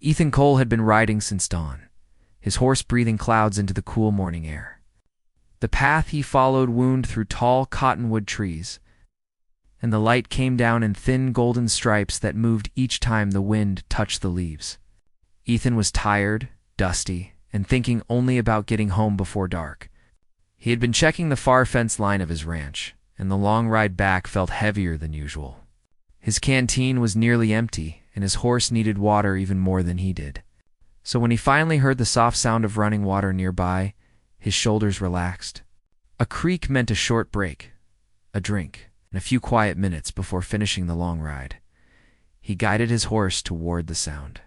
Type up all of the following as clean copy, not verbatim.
Ethan Cole had been riding since dawn, his horse breathing clouds into the cool morning air. The path he followed wound through tall cottonwood trees, and the light came down in thin golden stripes that moved each time the wind touched the leaves. Ethan was tired, dusty, and thinking only about getting home before dark. He had been checking the far fence line of his ranch, and the long ride back felt heavier than usual. His canteen was nearly empty, and his horse needed water even more than he did. So when he finally heard the soft sound of running water nearby, his shoulders relaxed. A creek meant a short break, a drink, and a few quiet minutes before finishing the long ride. He guided his horse toward the sound.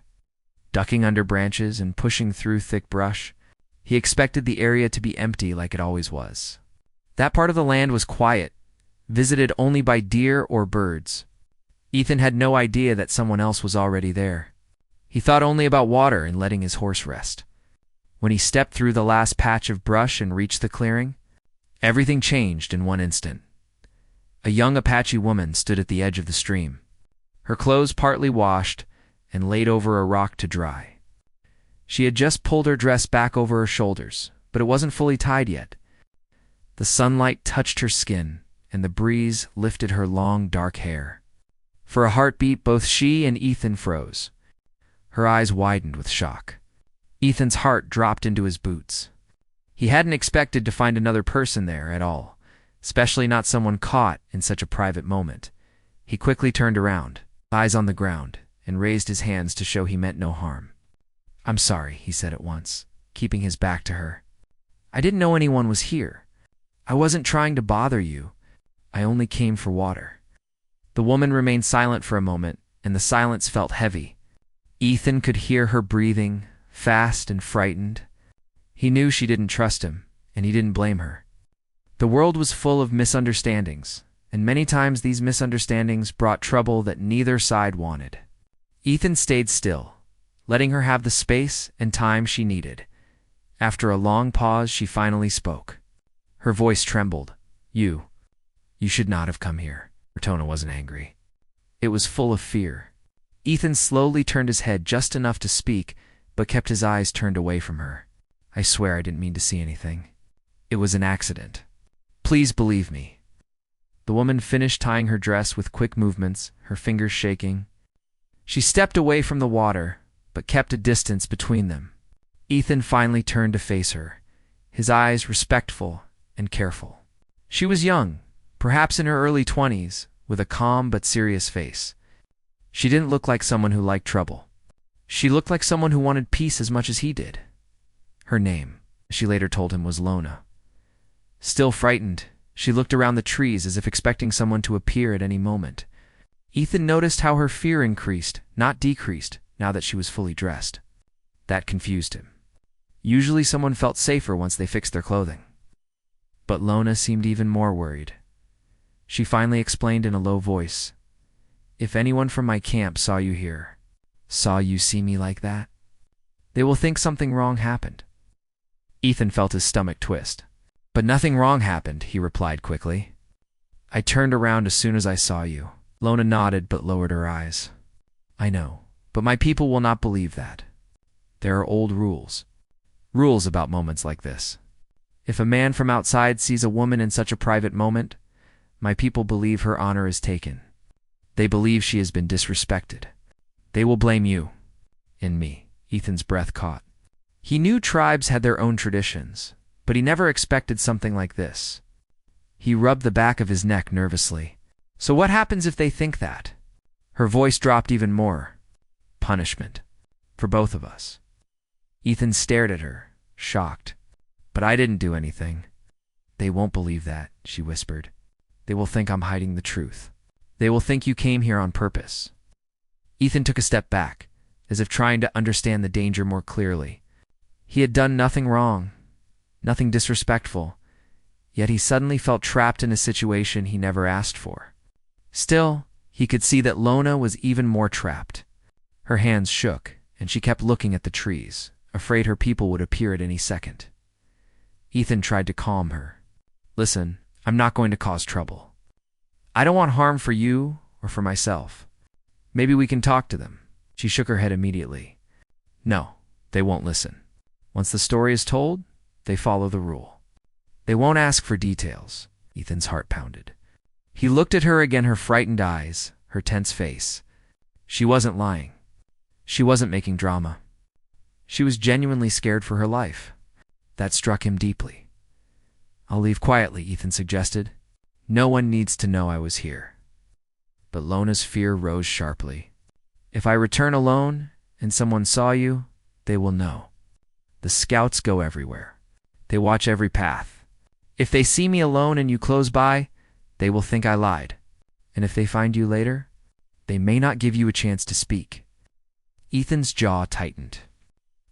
Ducking under branches and pushing through thick brush, he expected the area to be empty like it always was. That part of the land was quiet, visited only by deer or birds. Ethan had no idea that someone else was already there. He thought only about water and letting his horse rest. When he stepped through the last patch of brush and reached the clearing, everything changed in one instant. A young Apache woman stood at the edge of the stream, her clothes partly washed and laid over a rock to dry. She had just pulled her dress back over her shoulders, but it wasn't fully tied yet. The sunlight touched her skin, and the breeze lifted her long, dark hair. For a heartbeat, both she and Ethan froze. Her eyes widened with shock. Ethan's heart dropped into his boots. He hadn't expected to find another person there at all, especially not someone caught in such a private moment. He quickly turned around, eyes on the ground, and raised his hands to show he meant no harm. "I'm sorry," he said at once, keeping his back to her. "I didn't know anyone was here. I wasn't trying to bother you. I only came for water." The woman remained silent for a moment, and the silence felt heavy. Ethan could hear her breathing, fast and frightened. He knew she didn't trust him, and he didn't blame her. The world was full of misunderstandings, and many times these misunderstandings brought trouble that neither side wanted. Ethan stayed still, letting her have the space and time she needed. After a long pause, she finally spoke. Her voice trembled. You should not have come here." Her tone wasn't angry. It was full of fear. Ethan slowly turned his head just enough to speak, but kept his eyes turned away from her. "I swear I didn't mean to see anything. It was an accident. Please believe me." The woman finished tying her dress with quick movements, her fingers shaking. She stepped away from the water, but kept a distance between them. Ethan finally turned to face her, his eyes respectful and careful. She was young, perhaps in her early 20s, with a calm but serious face. She didn't look like someone who liked trouble. She looked like someone who wanted peace as much as he did. Her name, she later told him, was Lona. Still frightened, she looked around the trees as if expecting someone to appear at any moment. Ethan noticed how her fear increased, not decreased, now that she was fully dressed. That confused him. Usually someone felt safer once they fixed their clothing. But Lona seemed even more worried. She finally explained in a low voice, "If anyone from my camp saw you here, saw you see me like that, they will think something wrong happened." Ethan felt his stomach twist. "But nothing wrong happened," he replied quickly. "I turned around as soon as I saw you." Lona nodded but lowered her eyes. "I know, but my people will not believe that. There are old rules. Rules about moments like this. If a man from outside sees a woman in such a private moment, my people believe her honor is taken. They believe she has been disrespected. They will blame you and me." Ethan's breath caught. He knew tribes had their own traditions, but he never expected something like this. He rubbed the back of his neck nervously. "So what happens if they think that?" Her voice dropped even more. "Punishment. For both of us." Ethan stared at her, shocked. "But I didn't do anything." "They won't believe that," she whispered. "They will think I'm hiding the truth. They will think you came here on purpose." Ethan took a step back, as if trying to understand the danger more clearly. He had done nothing wrong, nothing disrespectful, yet he suddenly felt trapped in a situation he never asked for. Still, he could see that Lona was even more trapped. Her hands shook, and she kept looking at the trees, afraid her people would appear at any second. Ethan tried to calm her. "Listen, I'm not going to cause trouble. I don't want harm for you or for myself. Maybe we can talk to them." She shook her head immediately. No, they won't listen. Once the story is told, they follow the rule. They won't ask for details. Ethan's heart pounded. He looked at her again, her frightened eyes, her tense face. She wasn't lying. She wasn't making drama. She was genuinely scared for her life. That struck him deeply. I'll leave quietly, Ethan suggested. No one needs to know I was here. But Lona's fear rose sharply. If I return alone and someone saw you, they will know. The scouts go everywhere. They watch every path. If they see me alone and you close by, they will think I lied. And if they find you later, they may not give you a chance to speak. Ethan's jaw tightened.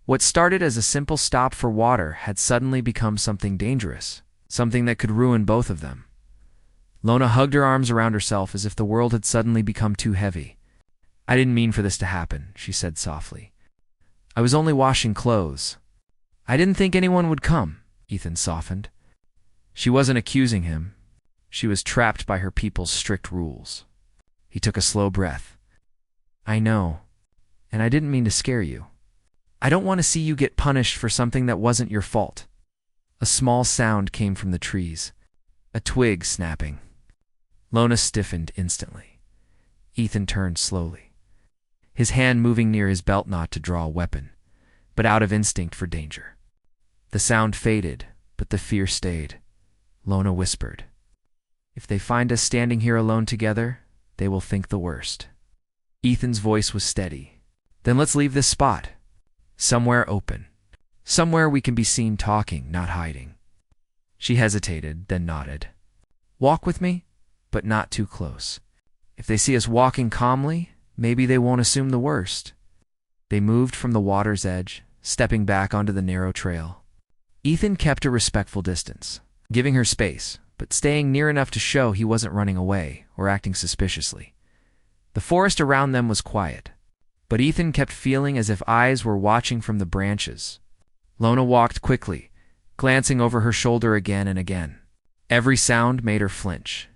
What started as a simple stop for water had suddenly become something dangerous, something that could ruin both of them. Lona hugged her arms around herself as if the world had suddenly become too heavy. I didn't mean for this to happen, she said softly. I was only washing clothes. I didn't think anyone would come, Ethan softened. She wasn't accusing him. She was trapped by her people's strict rules. He took a slow breath. I know, and I didn't mean to scare you. I don't want to see you get punished for something that wasn't your fault. A small sound came from the trees, a twig snapping. Lona stiffened instantly. Ethan turned slowly, his hand moving near his belt knot to draw a weapon, but out of instinct for danger. The sound faded, but the fear stayed. Lona whispered, If they find us standing here alone together, they will think the worst. Ethan's voice was steady. Then let's leave this spot. Somewhere open. Somewhere we can be seen talking, not hiding. She hesitated, then nodded. Walk with me, but not too close. If they see us walking calmly, maybe they won't assume the worst. They moved from the water's edge, stepping back onto the narrow trail. Ethan kept a respectful distance, giving her space, but staying near enough to show he wasn't running away or acting suspiciously. The forest around them was quiet, but Ethan kept feeling as if eyes were watching from the branches. Lona walked quickly, glancing over her shoulder again and again. Every sound made her flinch.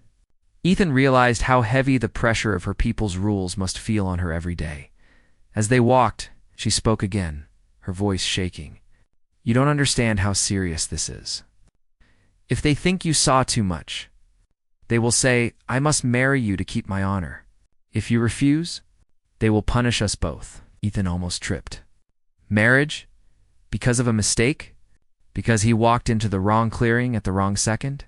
Ethan realized how heavy the pressure of her people's rules must feel on her every day. As they walked, she spoke again, her voice shaking. You don't understand how serious this is. If they think you saw too much, they will say, I must marry you to keep my honor. If you refuse, they will punish us both. Ethan almost tripped. Marriage? Because of a mistake? Because he walked into the wrong clearing at the wrong second?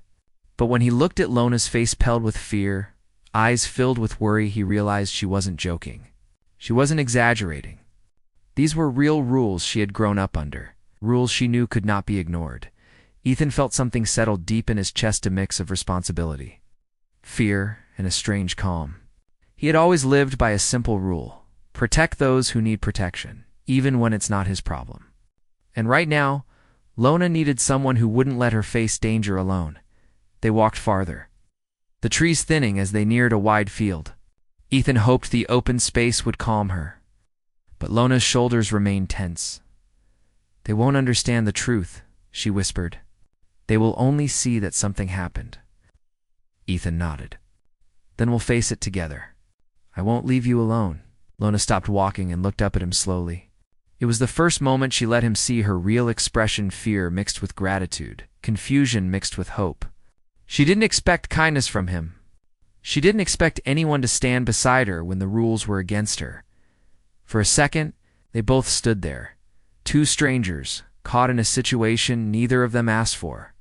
But when he looked at Lona's face pale with fear, eyes filled with worry, he realized she wasn't joking. She wasn't exaggerating. These were real rules she had grown up under, rules she knew could not be ignored. Ethan felt something settle deep in his chest, a mix of responsibility, fear, and a strange calm. He had always lived by a simple rule: protect those who need protection, even when it's not his problem. And right now, Lona needed someone who wouldn't let her face danger alone. They walked farther, the trees thinning as they neared a wide field. Ethan hoped the open space would calm her, but Lona's shoulders remained tense. They won't understand the truth, she whispered. They will only see that something happened. Ethan nodded. Then we'll face it together. I won't leave you alone. Lona stopped walking and looked up at him slowly. It was the first moment she let him see her real expression, fear mixed with gratitude, confusion mixed with hope. She didn't expect kindness from him. She didn't expect anyone to stand beside her when the rules were against her. For a second, they both stood there, two strangers, caught in a situation neither of them asked for.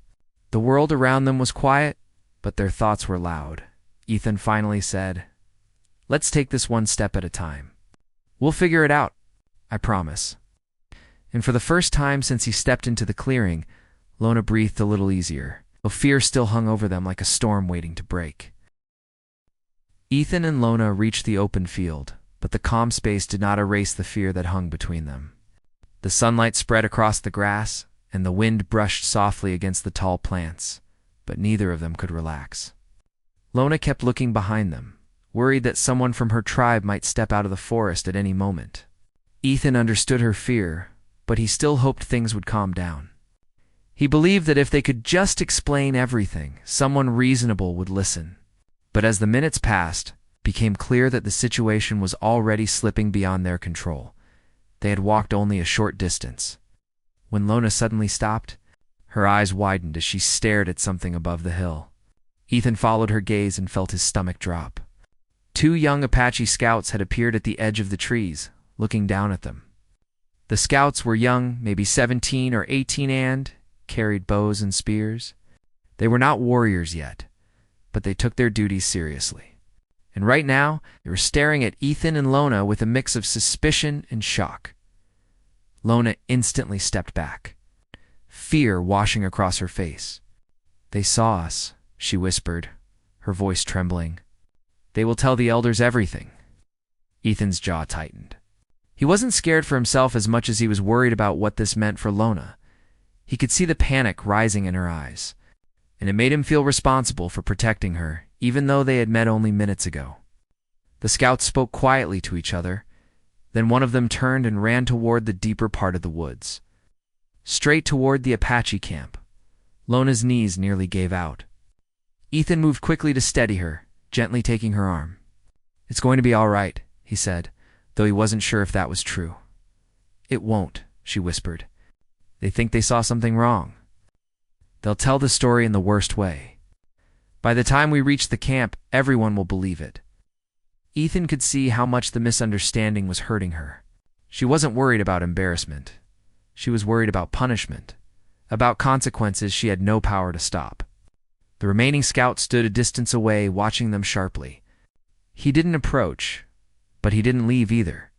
The world around them was quiet, but their thoughts were loud. Ethan finally said, Let's take this one step at a time. We'll figure it out, I promise. And for the first time since he stepped into the clearing, Lona breathed a little easier, though fear still hung over them like a storm waiting to break. Ethan and Lona reached the open field, but the calm space did not erase the fear that hung between them. The sunlight spread across the grass, and the wind brushed softly against the tall plants, but neither of them could relax. Lona kept looking behind them, worried that someone from her tribe might step out of the forest at any moment. Ethan understood her fear, but he still hoped things would calm down. He believed that if they could just explain everything, someone reasonable would listen. But as the minutes passed, it became clear that the situation was already slipping beyond their control. They had walked only a short distance. When Lona suddenly stopped, her eyes widened as she stared at something above the hill. Ethan followed her gaze and felt his stomach drop. Two young Apache scouts had appeared at the edge of the trees, looking down at them. The scouts were young, maybe 17 or 18, and carried bows and spears. They were not warriors yet, but they took their duties seriously. And right now, they were staring at Ethan and Lona with a mix of suspicion and shock. Lona instantly stepped back, fear washing across her face. "They saw us," she whispered, her voice trembling. "They will tell the elders everything." Ethan's jaw tightened. He wasn't scared for himself as much as he was worried about what this meant for Lona. He could see the panic rising in her eyes, and it made him feel responsible for protecting her, even though they had met only minutes ago. The scouts spoke quietly to each other. Then one of them turned and ran toward the deeper part of the woods, straight toward the Apache camp. Lona's knees nearly gave out. Ethan moved quickly to steady her, gently taking her arm. "It's going to be all right," he said, though he wasn't sure if that was true. "It won't," she whispered. "They think they saw something wrong. They'll tell the story in the worst way. By the time we reach the camp, everyone will believe it." Ethan could see how much the misunderstanding was hurting her. She wasn't worried about embarrassment. She was worried about punishment, about consequences she had no power to stop. The remaining scout stood a distance away, watching them sharply. He didn't approach, but he didn't leave either.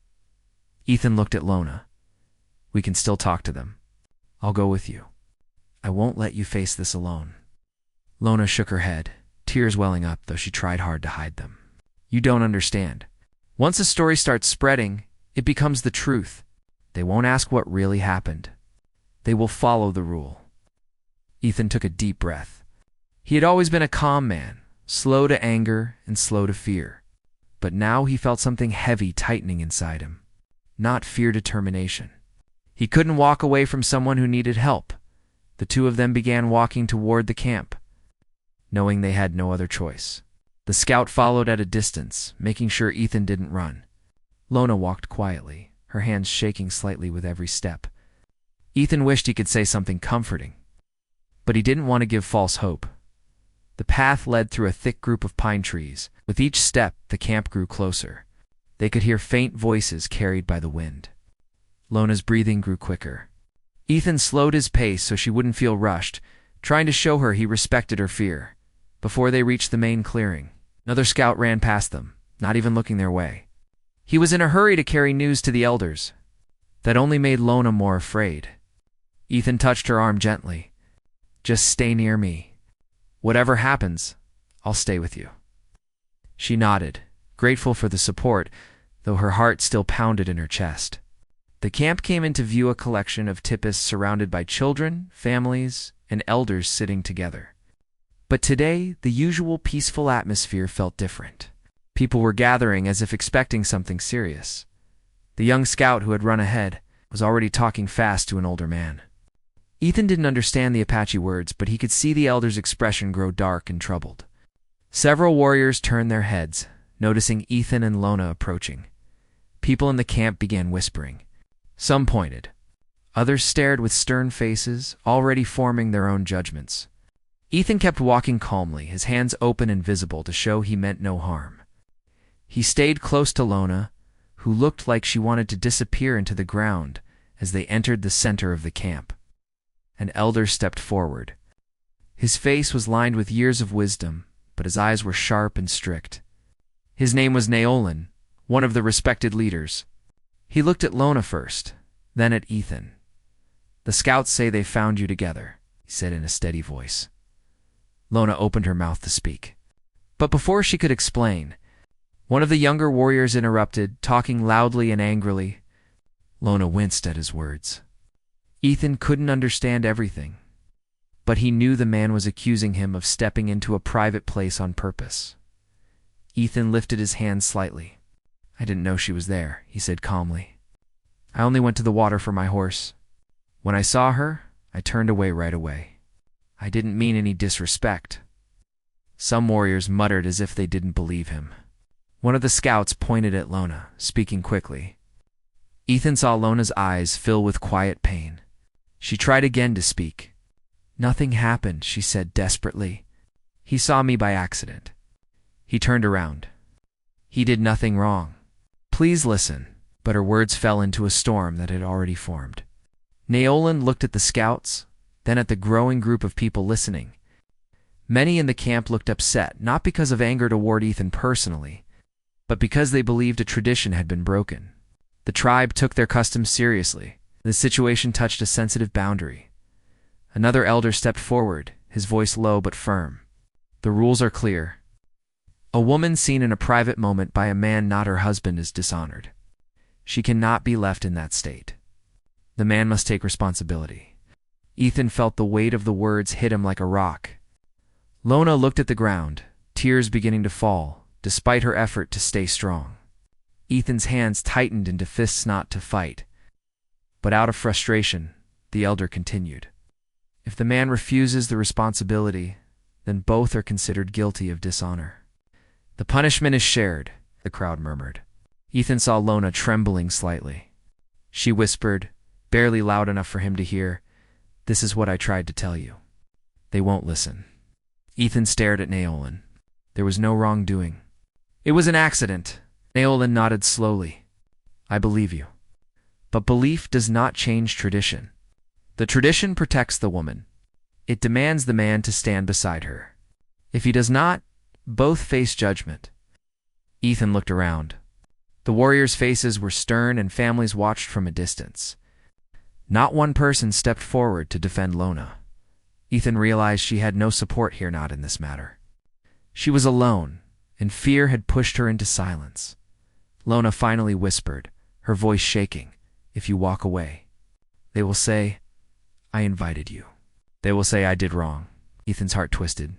Ethan looked at Lona. "We can still talk to them. I'll go with you. I won't let you face this alone." Lona shook her head, tears welling up, though she tried hard to hide them. "You don't understand. Once a story starts spreading, it becomes the truth. They won't ask what really happened. They will follow the rule." Ethan took a deep breath. He had always been a calm man, slow to anger and slow to fear. But now he felt something heavy tightening inside him. Not fear, determination. He couldn't walk away from someone who needed help. The two of them began walking toward the camp, knowing they had no other choice. The scout followed at a distance, making sure Ethan didn't run. Lona walked quietly, her hands shaking slightly with every step. Ethan wished he could say something comforting, but he didn't want to give false hope. The path led through a thick group of pine trees. With each step, the camp grew closer. They could hear faint voices carried by the wind. Lona's breathing grew quicker. Ethan slowed his pace so she wouldn't feel rushed, trying to show her he respected her fear. Before they reached the main clearing, another scout ran past them, not even looking their way. He was in a hurry to carry news to the elders. That only made Lona more afraid. Ethan touched her arm gently. "Just stay near me. Whatever happens, I'll stay with you." She nodded, grateful for the support, though her heart still pounded in her chest. The camp came into view, a collection of tipis surrounded by children, families, and elders sitting together. But today, the usual peaceful atmosphere felt different. People were gathering as if expecting something serious. The young scout who had run ahead was already talking fast to an older man. Ethan didn't understand the Apache words, but he could see the elder's expression grow dark and troubled. Several warriors turned their heads, noticing Ethan and Lona approaching. People in the camp began whispering. Some pointed. Others stared with stern faces, already forming their own judgments. Ethan kept walking calmly, his hands open and visible to show he meant no harm. He stayed close to Lona, who looked like she wanted to disappear into the ground as they entered the center of the camp. An elder stepped forward. His face was lined with years of wisdom, but his eyes were sharp and strict. His name was Naolin, one of the respected leaders. He looked at Lona first, then at Ethan. "The scouts say they found you together," he said in a steady voice. Lona opened her mouth to speak. But before she could explain, one of the younger warriors interrupted, talking loudly and angrily. Lona winced at his words. Ethan couldn't understand everything, but he knew the man was accusing him of stepping into a private place on purpose. Ethan lifted his hand slightly. "I didn't know she was there," he said calmly. "I only went to the water for my horse. When I saw her, I turned away right away. I didn't mean any disrespect." Some warriors muttered as if they didn't believe him. One of the scouts pointed at Lona, speaking quickly. Ethan saw Lona's eyes fill with quiet pain. She tried again to speak. "Nothing happened," she said desperately. "He saw me by accident." He turned around. "He did nothing wrong. Please listen." But her words fell into a storm that had already formed. Naolan looked at the scouts, then at the growing group of people listening. Many in the camp looked upset, not because of anger toward Ethan personally, but because they believed a tradition had been broken. The tribe took their customs seriously. The situation touched a sensitive boundary. Another elder stepped forward, his voice low but firm. "The rules are clear. A woman seen in a private moment by a man not her husband is dishonored. She cannot be left in that state. The man must take responsibility." Ethan felt the weight of the words hit him like a rock. Lona looked at the ground, tears beginning to fall, despite her effort to stay strong. Ethan's hands tightened into fists not to fight. But out of frustration, the elder continued. "If the man refuses the responsibility, then both are considered guilty of dishonor. The punishment is shared," the crowd murmured. Ethan saw Lona trembling slightly. She whispered, barely loud enough for him to hear, "This is what I tried to tell you. They won't listen." Ethan stared at Naolan. There was no wrongdoing. "It was an accident." Naolan nodded slowly. "I believe you. But belief does not change tradition. The tradition protects the woman. It demands the man to stand beside her. If he does not, both face judgment." Ethan looked around. The warriors' faces were stern and families watched from a distance. Not one person stepped forward to defend Lona. Ethan realized she had no support here, not in this matter. She was alone, and fear had pushed her into silence. Lona finally whispered, her voice shaking, "If you walk away, they will say, I invited you. They will say I did wrong." Ethan's heart twisted.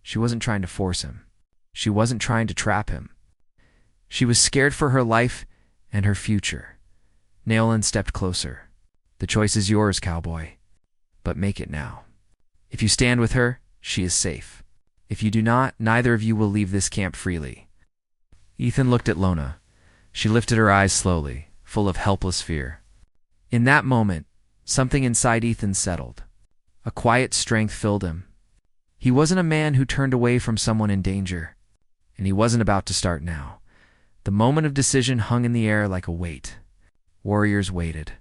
She wasn't trying to force him. She wasn't trying to trap him. She was scared for her life and her future. Naolan stepped closer. "The choice is yours, cowboy. But make it now. If you stand with her, she is safe. If you do not, neither of you will leave this camp freely." Ethan looked at Lona. She lifted her eyes slowly, full of helpless fear. In that moment, something inside Ethan settled. A quiet strength filled him. He wasn't a man who turned away from someone in danger, and he wasn't about to start now. The moment of decision hung in the air like a weight. Warriors waited.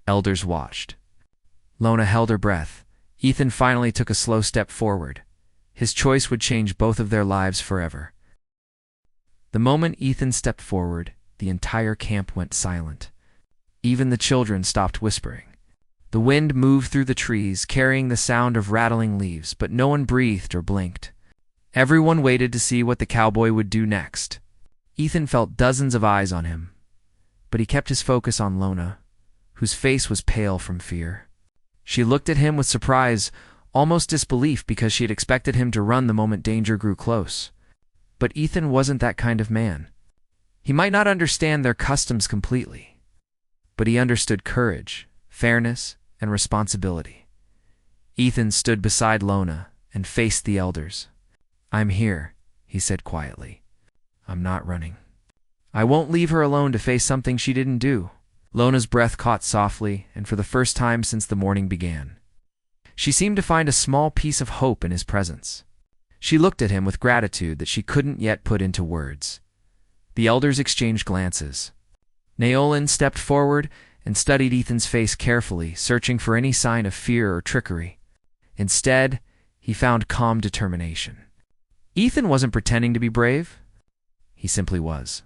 Elders watched. Lona held her breath. Ethan finally took a slow step forward. His choice would change both of their lives forever. The moment Ethan stepped forward, the entire camp went silent. Even the children stopped whispering. The wind moved through the trees, carrying the sound of rattling leaves, but no one breathed or blinked. Everyone waited to see what the cowboy would do next. Ethan felt dozens of eyes on him, but he kept his focus on Lona, whose face was pale from fear. She looked at him with surprise, almost disbelief, because she had expected him to run the moment danger grew close. But Ethan wasn't that kind of man. He might not understand their customs completely, but he understood courage, fairness, and responsibility. Ethan stood beside Lona and faced the elders. "I'm here," he said quietly. "I'm not running. I won't leave her alone to face something she didn't do." Lona's breath caught softly, and for the first time since the morning began. She seemed to find a small piece of hope in his presence. She looked at him with gratitude that she couldn't yet put into words. The elders exchanged glances. Naolan stepped forward and studied Ethan's face carefully, searching for any sign of fear or trickery. Instead, he found calm determination. Ethan wasn't pretending to be brave. He simply was.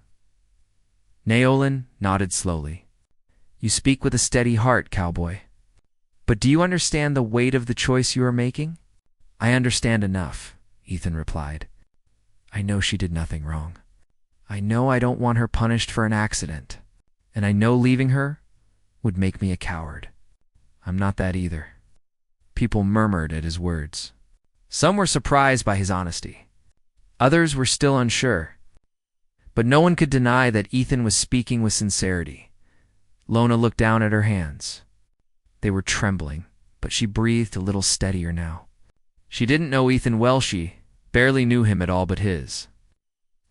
Naolan nodded slowly. "You speak with a steady heart, cowboy. But do you understand the weight of the choice you are making?" "I understand enough," Ethan replied. "I know she did nothing wrong. I know I don't want her punished for an accident. And I know leaving her would make me a coward. I'm not that either." People murmured at his words. Some were surprised by his honesty. Others were still unsure. But no one could deny that Ethan was speaking with sincerity. Lona looked down at her hands. They were trembling, but she breathed a little steadier now. She didn't know Ethan well. She barely knew him at all but his.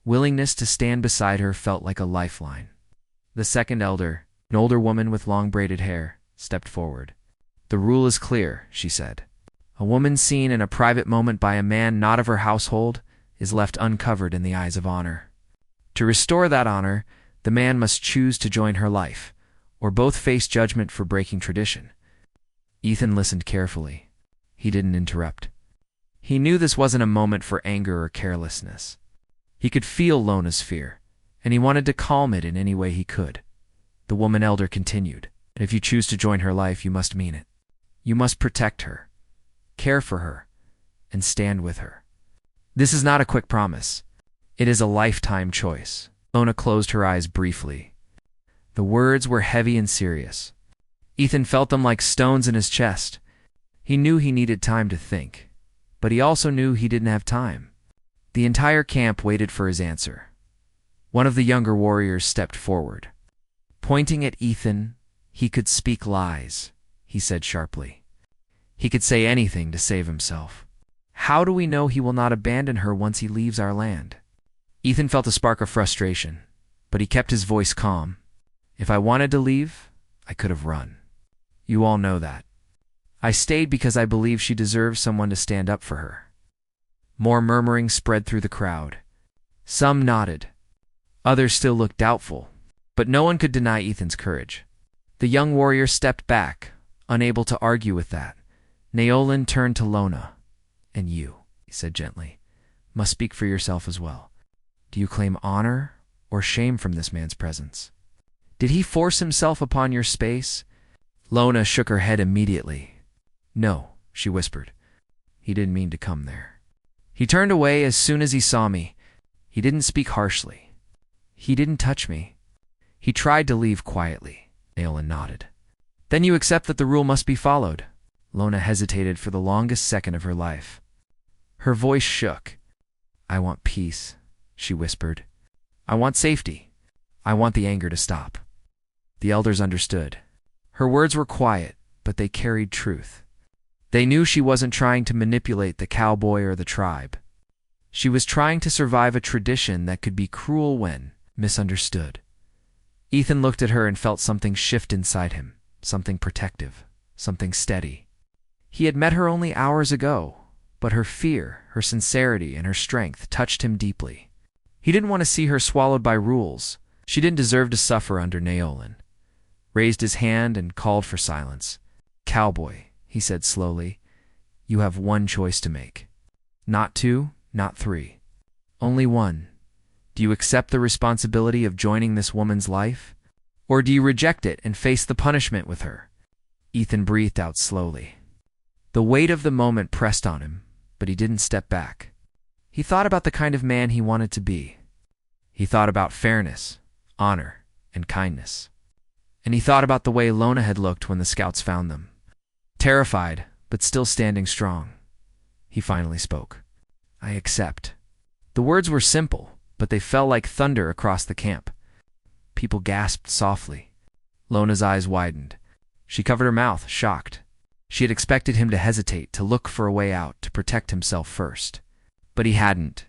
Willingness to stand beside her felt like a lifeline. The second elder, An older woman with long braided hair stepped forward. "The rule is clear," she said. "A woman seen in a private moment by a man not of her household is left uncovered in the eyes of honor. To restore that honor, the man must choose to join her life, or both face judgment for breaking tradition." Ethan listened carefully. He didn't interrupt. He knew this wasn't a moment for anger or carelessness. He could feel Lona's fear, and he wanted to calm it in any way he could. The woman elder continued, "If you choose to join her life, you must mean it. You must protect her, care for her, and stand with her. This is not a quick promise. It is a lifetime choice." Lona closed her eyes briefly. The words were heavy and serious. Ethan felt them like stones in his chest. He knew he needed time to think, but he also knew he didn't have time. The entire camp waited for his answer. One of the younger warriors stepped forward. Pointing at Ethan, "He could speak lies," he said sharply. "He could say anything to save himself. How do we know he will not abandon her once he leaves our land?" Ethan felt a spark of frustration, but he kept his voice calm. "If I wanted to leave, I could have run. You all know that. I stayed because I believe she deserves someone to stand up for her." More murmuring spread through the crowd. Some nodded. Others still looked doubtful, but no one could deny Ethan's courage. The young warrior stepped back, unable to argue with that. Naolin turned to Lona. "And you," he said gently, "must speak for yourself as well. Do you claim honor or shame from this man's presence? Did he force himself upon your space?" Lona shook her head immediately. "No," she whispered. "He didn't mean to come there. He turned away as soon as he saw me. He didn't speak harshly. He didn't touch me. He tried to leave quietly." Naolin nodded. "Then you accept that the rule must be followed?" Lona hesitated for the longest second of her life. Her voice shook. "I want peace," she whispered. "I want safety. I want the anger to stop." The elders understood. Her words were quiet, but they carried truth. They knew she wasn't trying to manipulate the cowboy or the tribe. She was trying to survive a tradition that could be cruel when misunderstood. Ethan looked at her and felt something shift inside him, something protective, something steady. He had met her only hours ago, but her fear, her sincerity, and her strength touched him deeply. He didn't want to see her swallowed by rules. She didn't deserve to suffer under Naolin. Raised his hand and called for silence. "Cowboy," he said slowly, "you have one choice to make. Not two, not three. Only one. Do you accept the responsibility of joining this woman's life? Or do you reject it and face the punishment with her?" Ethan breathed out slowly. The weight of the moment pressed on him, but he didn't step back. He thought about the kind of man he wanted to be. He thought about fairness, honor, and kindness. And he thought about the way Lona had looked when the scouts found them. Terrified, but still standing strong. He finally spoke. "I accept." The words were simple, but they fell like thunder across the camp. People gasped softly. Lona's eyes widened. She covered her mouth, shocked. She had expected him to hesitate, to look for a way out, to protect himself first. But he hadn't.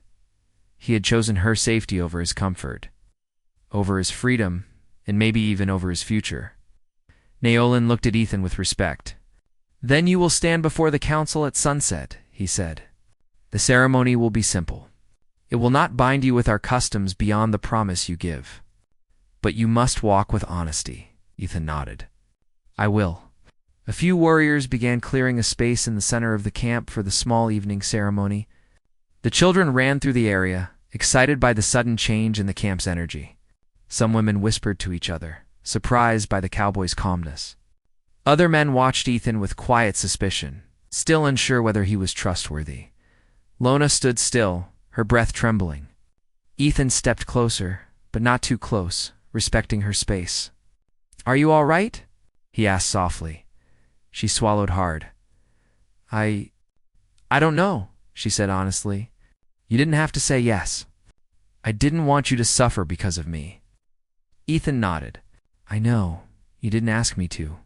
He had chosen her safety over his comfort, over his freedom, and maybe even over his future. Naolin looked at Ethan with respect. "Then you will stand before the council at sunset," he said. "The ceremony will be simple. It will not bind you with our customs beyond the promise you give. But you must walk with honesty." Ethan nodded. "I will." A few warriors began clearing a space in the center of the camp for the small evening ceremony. The children ran through the area, excited by the sudden change in the camp's energy. Some women whispered to each other, surprised by the cowboy's calmness. Other men watched Ethan with quiet suspicion, still unsure whether he was trustworthy. Lona stood still, her breath trembling. Ethan stepped closer, but not too close, respecting her space. "Are you all right?" he asked softly. She swallowed hard. I don't know," she said honestly. "You didn't have to say yes. I didn't want you to suffer because of me." Ethan nodded. "I know. You didn't ask me to.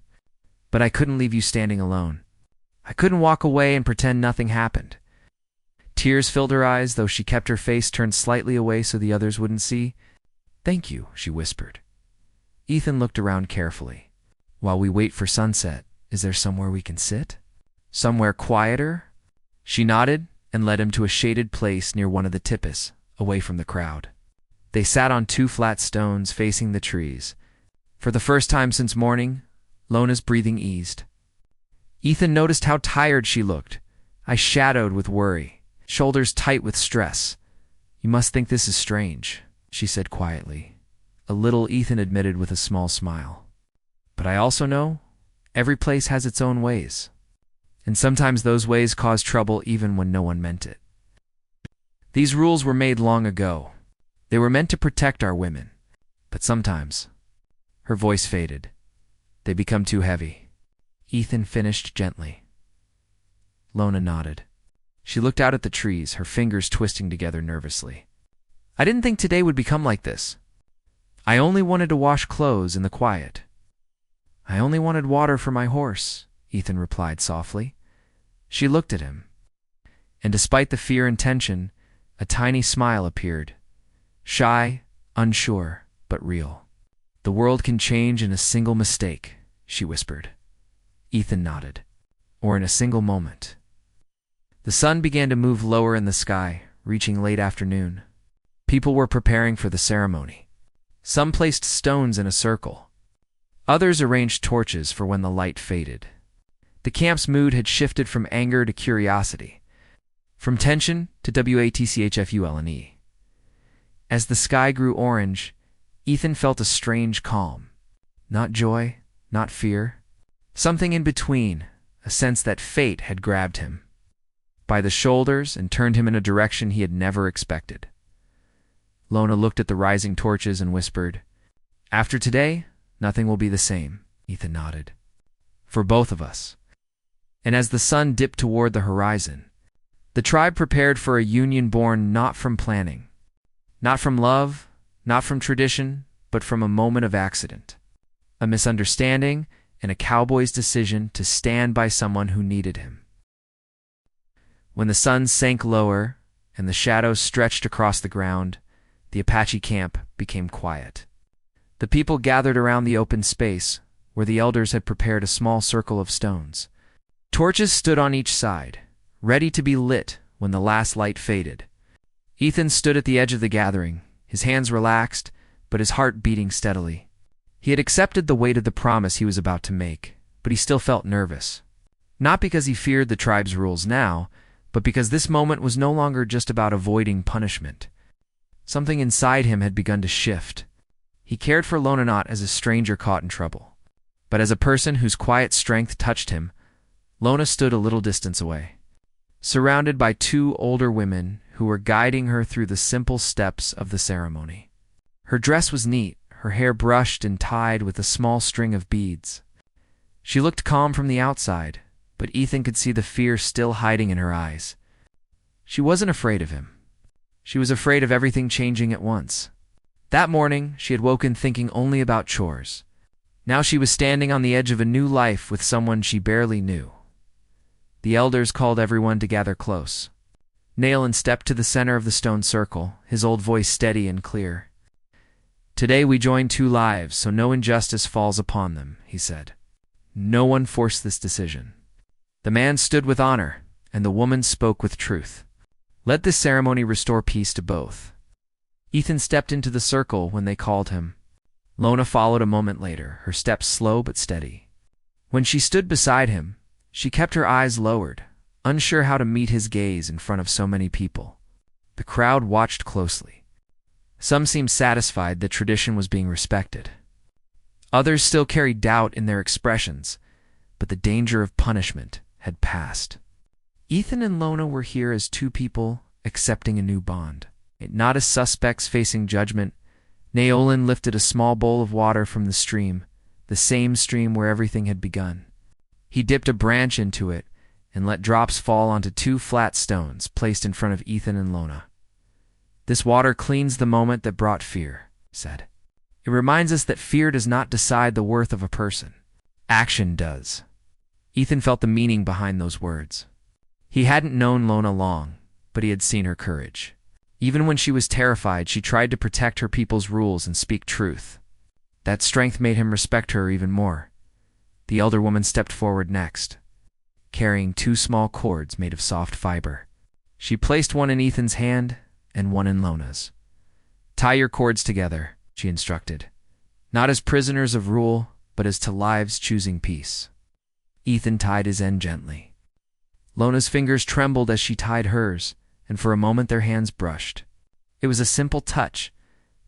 But I couldn't leave you standing alone. I couldn't walk away and pretend nothing happened." Tears filled her eyes, though she kept her face turned slightly away so the others wouldn't see. "Thank you," she whispered. Ethan looked around carefully. While we wait for sunset, is there somewhere we can sit? Somewhere quieter? She nodded and led him to a shaded place near one of the tipis, away from the crowd. They sat on 2 flat stones facing the trees. For the first time since morning, Lona's breathing eased. Ethan noticed how tired she looked, eyes shadowed with worry, shoulders tight with stress. "You must think this is strange," she said quietly. A little, Ethan admitted with a small smile. "But I also know every place has its own ways. And sometimes those ways cause trouble even when no one meant it. These rules were made long ago. They were meant to protect our women. But sometimes," her voice faded, "they become too heavy." Ethan finished gently. Lona nodded. She looked out at the trees, her fingers twisting together nervously. "I didn't think today would become like this. I only wanted to wash clothes in the quiet. I only wanted water for my horse," Ethan replied softly. She looked at him, and despite the fear and tension, a tiny smile appeared. Shy, unsure, but real. "The world can change in a single mistake," she whispered. Ethan nodded. "Or in a single moment." The sun began to move lower in the sky, reaching late afternoon. People were preparing for the ceremony. Some placed stones in a circle. Others arranged torches for when the light faded. The camp's mood had shifted from anger to curiosity, from tension to watchfulness. As the sky grew orange, Ethan felt a strange calm. Not joy, not fear. Something in between, a sense that fate had grabbed him by the shoulders and turned him in a direction he had never expected. Lona looked at the rising torches and whispered, "After today, nothing will be the same." Ethan nodded. "For both of us." And as the sun dipped toward the horizon, the tribe prepared for a union born not from planning, not from love, not from tradition, but from a moment of accident, a misunderstanding, and a cowboy's decision to stand by someone who needed him. When the sun sank lower and the shadows stretched across the ground, the Apache camp became quiet. The people gathered around the open space where the elders had prepared a small circle of stones. Torches stood on each side, ready to be lit when the last light faded. Ethan stood at the edge of the gathering, his hands relaxed, but his heart beating steadily. He had accepted the weight of the promise he was about to make, but he still felt nervous. Not because he feared the tribe's rules now, but because this moment was no longer just about avoiding punishment. Something inside him had begun to shift. He cared for Lona not as a stranger caught in trouble, but as a person whose quiet strength touched him. Lona stood a little distance away, surrounded by 2 older women who were guiding her through the simple steps of the ceremony. Her dress was neat, her hair brushed and tied with a small string of beads. She looked calm from the outside, but Ethan could see the fear still hiding in her eyes. She wasn't afraid of him. She was afraid of everything changing at once. That morning, she had woken thinking only about chores. Now she was standing on the edge of a new life with someone she barely knew. The elders called everyone to gather close. Nayland stepped to the center of the stone circle, his old voice steady and clear. "Today we join 2 lives, so no injustice falls upon them," he said. "No one forced this decision. The man stood with honor, and the woman spoke with truth. Let this ceremony restore peace to both." Ethan stepped into the circle when they called him. Lona followed a moment later, her steps slow but steady. When she stood beside him, she kept her eyes lowered, unsure how to meet his gaze in front of so many people. The crowd watched closely. Some seemed satisfied that tradition was being respected. Others still carried doubt in their expressions, but the danger of punishment had passed. Ethan and Lona were here as 2 people accepting a new bond, not as suspects facing judgment. Naolin lifted a small bowl of water from the stream, the same stream where everything had begun. He dipped a branch into it and let drops fall onto 2 flat stones placed in front of Ethan and Lona. "This water cleans the moment that brought fear," he said. "It reminds us that fear does not decide the worth of a person. Action does." Ethan felt the meaning behind those words. He hadn't known Lona long, but he had seen her courage. Even when she was terrified, she tried to protect her people's rules and speak truth. That strength made him respect her even more. The elder woman stepped forward next, carrying 2 small cords made of soft fiber. She placed one in Ethan's hand and one in Lona's. "Tie your cords together," she instructed. "Not as prisoners of rule, but as to lives choosing peace." Ethan tied his end gently. Lona's fingers trembled as she tied hers, and for a moment their hands brushed. It was a simple touch,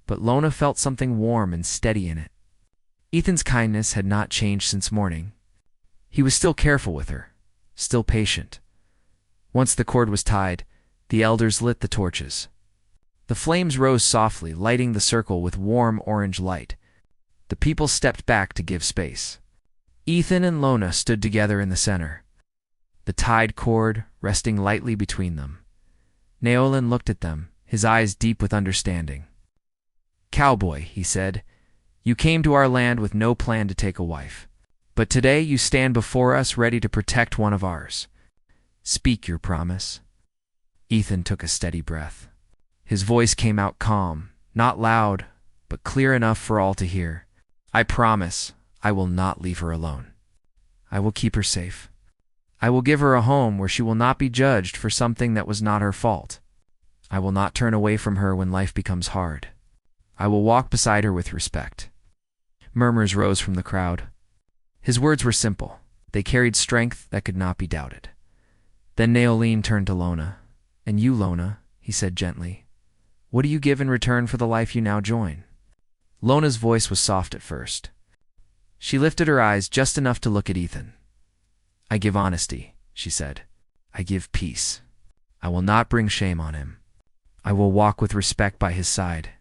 but Lona felt something warm and steady in it. Ethan's kindness had not changed since morning. He was still careful with her, still patient. Once the cord was tied, the elders lit the torches. The flames rose softly, lighting the circle with warm orange light. The people stepped back to give space. Ethan and Lona stood together in the center, the tied cord resting lightly between them. Naolin looked at them, his eyes deep with understanding. "Cowboy," he said, "you came to our land with no plan to take a wife. But today you stand before us ready to protect one of ours. Speak your promise." Ethan took a steady breath. His voice came out calm, not loud, but clear enough for all to hear. "I promise I will not leave her alone. I will keep her safe. I will give her a home where she will not be judged for something that was not her fault. I will not turn away from her when life becomes hard. I will walk beside her with respect." Murmurs rose from the crowd. His words were simple. They carried strength that could not be doubted. Then Naolin turned to Lona. "And you, Lona," he said gently, "what do you give in return for the life you now join?" Lona's voice was soft at first. She lifted her eyes just enough to look at Ethan. "I give honesty," she said. "I give peace. I will not bring shame on him. I will walk with respect by his side.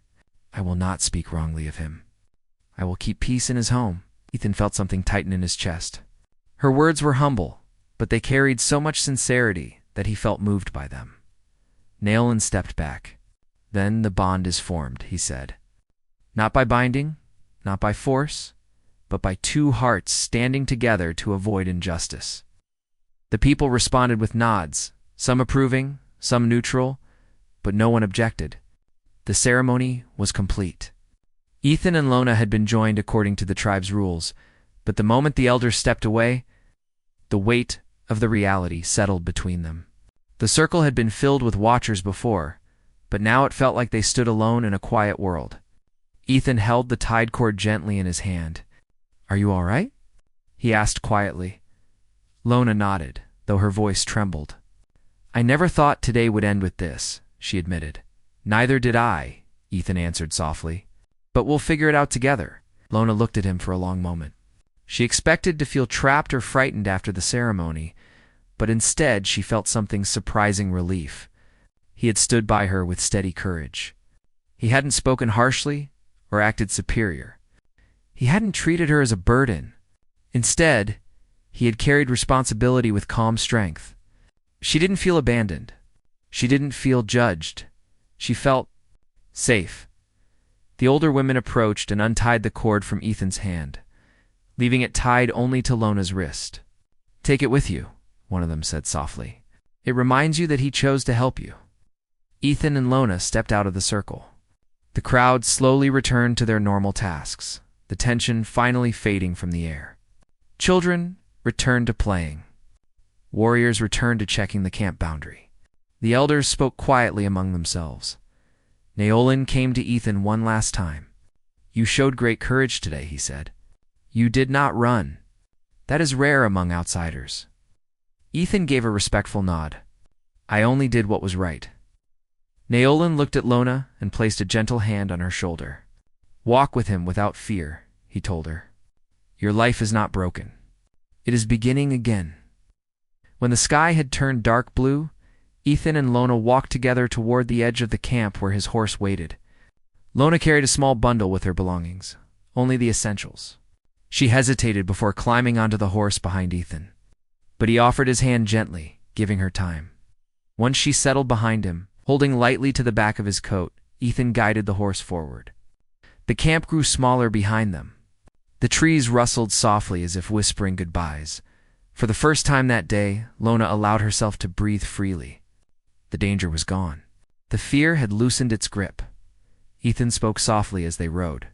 I will not speak wrongly of him. I will keep peace in his home." Ethan felt something tighten in his chest. Her words were humble, but they carried so much sincerity that he felt moved by them. Naolin stepped back. "Then the bond is formed," he said. "Not by binding, not by force, but by 2 hearts standing together to avoid injustice." The people responded with nods, some approving, some neutral, but no one objected. The ceremony was complete. Ethan and Lona had been joined according to the tribe's rules, but the moment the elders stepped away, the weight of the reality settled between them. The circle had been filled with watchers before, but now it felt like they stood alone in a quiet world. Ethan held the tied cord gently in his hand. "Are you all right?" he asked quietly. Lona nodded, though her voice trembled. "I never thought today would end with this," she admitted. "Neither did I," Ethan answered softly. "But we'll figure it out together." Lona looked at him for a long moment. She expected to feel trapped or frightened after the ceremony, but instead she felt something surprising relief. He had stood by her with steady courage. He hadn't spoken harshly or acted superior. He hadn't treated her as a burden. Instead, he had carried responsibility with calm strength. She didn't feel abandoned. She didn't feel judged. She felt safe. The older women approached and untied the cord from Ethan's hand, leaving it tied only to Lona's wrist. "Take it with you," one of them said softly. "It reminds you that he chose to help you." Ethan and Lona stepped out of the circle. The crowd slowly returned to their normal tasks, the tension finally fading from the air. Children returned to playing. Warriors returned to checking the camp boundary. The elders spoke quietly among themselves. Naolin came to Ethan one last time. "You showed great courage today," he said. "You did not run. That is rare among outsiders." Ethan gave a respectful nod. "I only did what was right." Naolin looked at Lona and placed a gentle hand on her shoulder. "Walk with him without fear," he told her. "Your life is not broken. It is beginning again." When the sky had turned dark blue, Ethan and Lona walked together toward the edge of the camp where his horse waited. Lona carried a small bundle with her belongings, only the essentials. She hesitated before climbing onto the horse behind Ethan, but he offered his hand gently, giving her time. Once she settled behind him, holding lightly to the back of his coat, Ethan guided the horse forward. The camp grew smaller behind them. The trees rustled softly as if whispering goodbyes. For the first time that day, Lona allowed herself to breathe freely. The danger was gone. The fear had loosened its grip. Ethan spoke softly as they rode.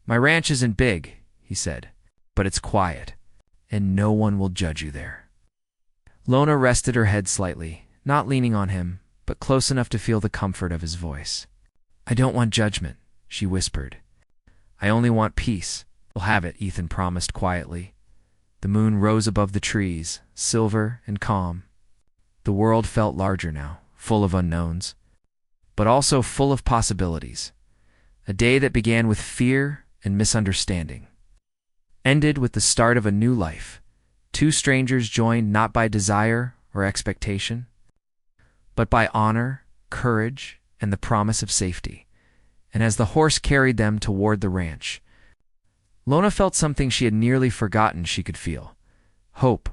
My ranch isn't big, he said, but it's quiet, and no one will judge you there. Lona rested her head slightly, not leaning on him, but close enough to feel the comfort of his voice. I don't want judgment, she whispered. I only want peace. We'll have it, Ethan promised quietly. The moon rose above the trees, silver and calm. The world felt larger now, full of unknowns, but also full of possibilities. A day that began with fear and misunderstanding ended with the start of a new life. Two strangers joined not by desire or expectation, but by honor, courage, and the promise of safety. And as the horse carried them toward the ranch, Lona felt something she had nearly forgotten she could feel: hope,